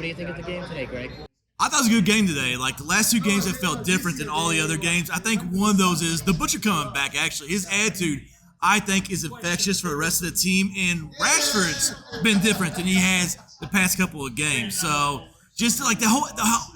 do you think of the game today, Greg? I thought it was a good game today. Like, the last two games have felt different than all the other games. I think one of those is the Butcher coming back, actually. His attitude, I think, is infectious for the rest of the team. And Rashford's been different than he has the past couple of games. So, just like the whole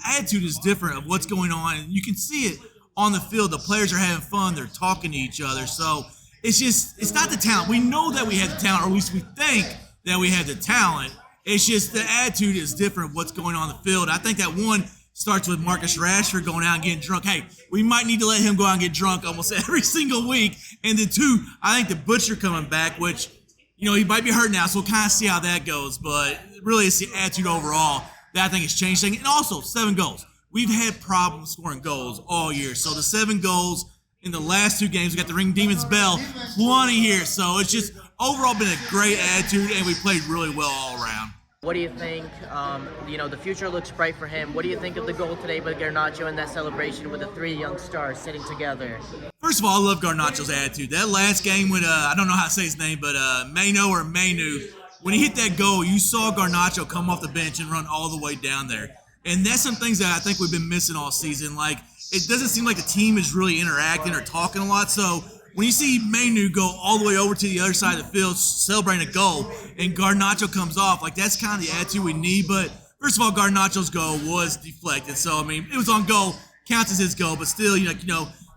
attitude is different of what's going on. And you can see it on the field. The players are having fun. They're talking to each other. So, it's not the talent. We know that we have the talent, or at least we think that we have the talent. It's just the attitude is different of what's going on in the field. I think that one starts with Marcus Rashford going out and getting drunk. Hey, we might need to let him go out and get drunk almost every single week. And then two, I think the Butcher coming back, which, he might be hurt now, so we'll kind of see how that goes. But really, it's the attitude overall that I think has changed things. And also, 7 goals. We've had problems scoring goals all year. So the 7 goals in the last 2 games, we got the Ring Demon's bell, plenty here. So it's just overall been a great attitude, and we played really well all around. What do you think? The future looks bright for him. What do you think of the goal today by Garnacho and that celebration with the 3 young stars sitting together? First of all, I love Garnacho's attitude. That last game with, I don't know how to say his name, but Manu, when he hit that goal, you saw Garnacho come off the bench and run all the way down there. And that's some things that I think we've been missing all season. Like, it doesn't seem like the team is really interacting or talking a lot. So when you see Manu go all the way over to the other side of the field celebrating a goal and Garnacho comes off, like, that's kind of the attitude we need. But first of all, Garnacho's goal was deflected. So, it was on goal, counts as his goal. But still,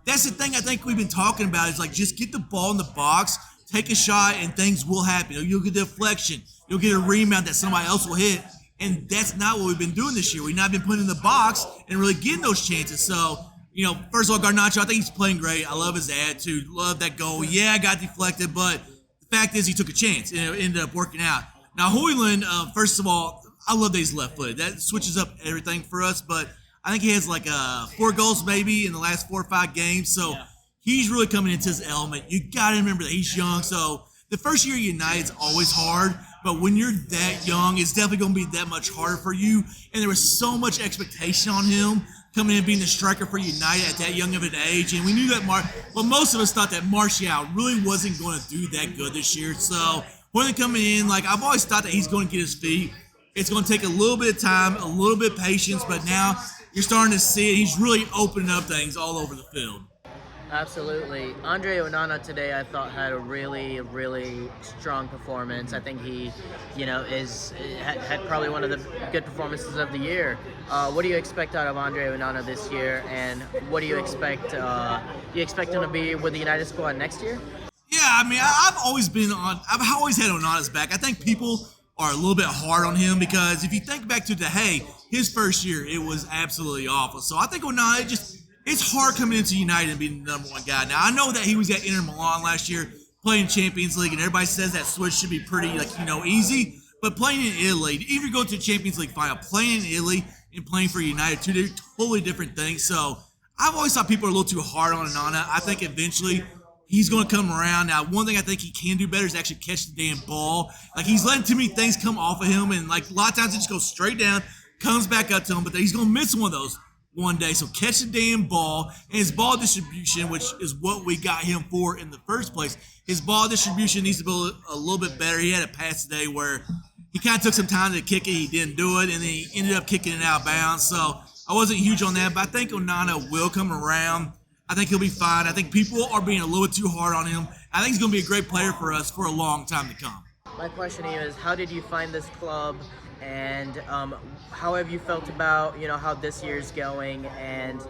that's the thing I think we've been talking about is, like, just get the ball in the box, take a shot, and things will happen. You'll get a deflection. You'll get a rebound that somebody else will hit. And that's not what we've been doing this year. We've not been putting in the box and really getting those chances. So, first of all, Garnacho, I think he's playing great. I love his attitude. Love that goal. Yeah, I got deflected, but the fact is he took a chance and it ended up working out. Now, Hojlund, first of all, I love that he's left-footed. That switches up everything for us, but I think he has like 4 goals maybe in the last 4 or 5 games. So he's really coming into his element. You got to remember that he's young. So the first year at United is always hard. But when you're that young, it's definitely going to be that much harder for you. And there was so much expectation on him coming in being the striker for United at that young of an age. And we knew that most of us thought that Martial really wasn't going to do that good this year. So when they coming in, like, I've always thought that he's going to get his feet. It's going to take a little bit of time, a little bit of patience, but now you're starting to see it. He's really opening up things all over the field. Absolutely. Andre Onana today, I thought, had a really, really strong performance. I think he, had probably one of the good performances of the year. What do you expect out of Andre Onana this year, and what do you expect? Do you expect him to be with the United squad next year? Yeah, I've always had Onana's back. I think people are a little bit hard on him because if you think back to his first year, it was absolutely awful. So I think Onana it's hard coming into United and being the number 1 guy. Now, I know that he was at Inter Milan last year playing Champions League, and everybody says that switch should be pretty, easy. But playing in Italy, even if you go to the Champions League final, playing in Italy and playing for United, 2 totally different things. So I've always thought people are a little too hard on Onana. I think eventually he's going to come around. Now, one thing I think he can do better is actually catch the damn ball. Like, he's letting too many things come off of him, and, a lot of times it just goes straight down, comes back up to him, but he's going to miss one of those one day. So catch the damn ball, and his ball distribution, which is what we got him for in the first place, his ball distribution needs to be a little bit better. He had a pass today where he kind of took some time to kick it. He didn't do it, and then he ended up kicking it out of bounds. So I wasn't huge on that, but I think Onana will come around. I think he'll be fine. I think people are being a little bit too hard on him. I think he's going to be a great player for us for a long time to come. My question to you is, how did you find this club? And how have you felt about how this year's going, and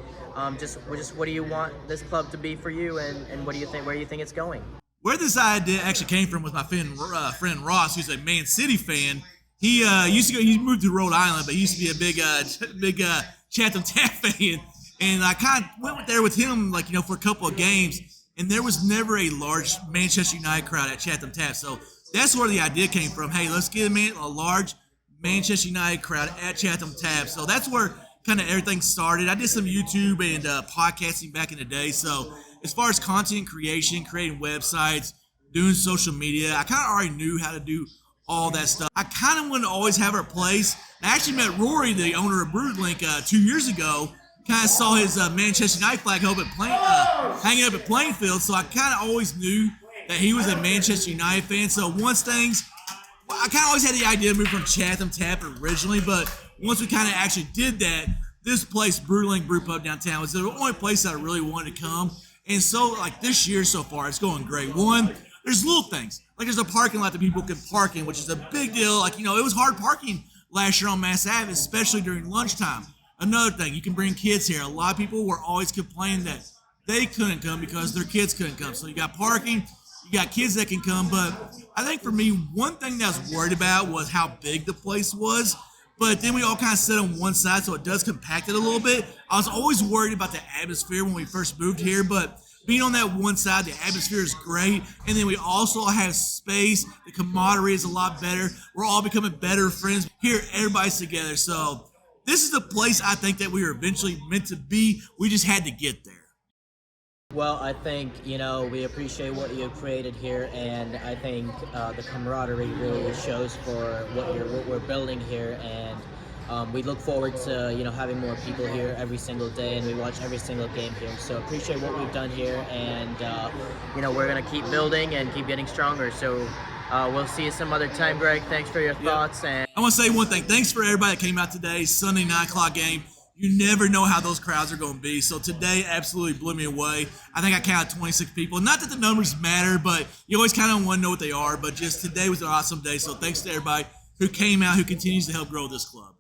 just what do you want this club to be for you, and what do you think, where do you think it's going? Where this idea actually came from was my friend Ross, who's a Man City fan. He he moved to Rhode Island, but he used to be a big Chatham Tap fan, and I kind of went there with him for a couple of games, and there was never a large Manchester United crowd at Chatham Tap, so that's where the idea came from. Hey, let's get a large Manchester United crowd at Chatham Tap. So that's where kind of everything started. I did some YouTube and podcasting back in the day. So as far as content creation, creating websites, doing social media, I kind of already knew how to do all that stuff. I kind of wanted to always have our place. I actually met Rory, the owner of Brew Link, 2 years ago. Kind of saw his Manchester United flag hanging up at Plainfield. So I kind of always knew that he was a Manchester United fan. So I kind of always had the idea to move from Chatham Tap originally, but once we kind of actually did that, this place, Brew Link Brewpub Downtown, was the only place that I really wanted to come. And so, like, this year so far, it's going great. One, there's little things. Like, there's a parking lot that people can park in, which is a big deal. Like, it was hard parking last year on Mass Ave, especially during lunchtime. Another thing, you can bring kids here. A lot of people were always complaining that they couldn't come because their kids couldn't come. So you got parking, you got kids that can come. But I think for me, one thing that I was worried about was how big the place was. But then we all kind of sit on one side, so it does compact it a little bit. I was always worried about the atmosphere when we first moved here, but being on that one side, the atmosphere is great. And then we also have space. The camaraderie is a lot better. We're all becoming better friends. Here, everybody's together. So this is the place I think that we were eventually meant to be. We just had to get there. Well, I think, we appreciate what you've created here, and I think the camaraderie really shows for what we're building here, and we look forward to, having more people here every single day, and we watch every single game here. So appreciate what we've done here, and, we're going to keep building and keep getting stronger. So we'll see you some other time, Greg. Thanks for your thoughts. And I want to say one thing. Thanks for everybody that came out today, Sunday 9 o'clock game. You never know how those crowds are going to be. So today absolutely blew me away. I think I counted 26 people. Not that the numbers matter, but you always kind of want to know what they are. But just today was an awesome day. So thanks to everybody who came out, who continues to help grow this club.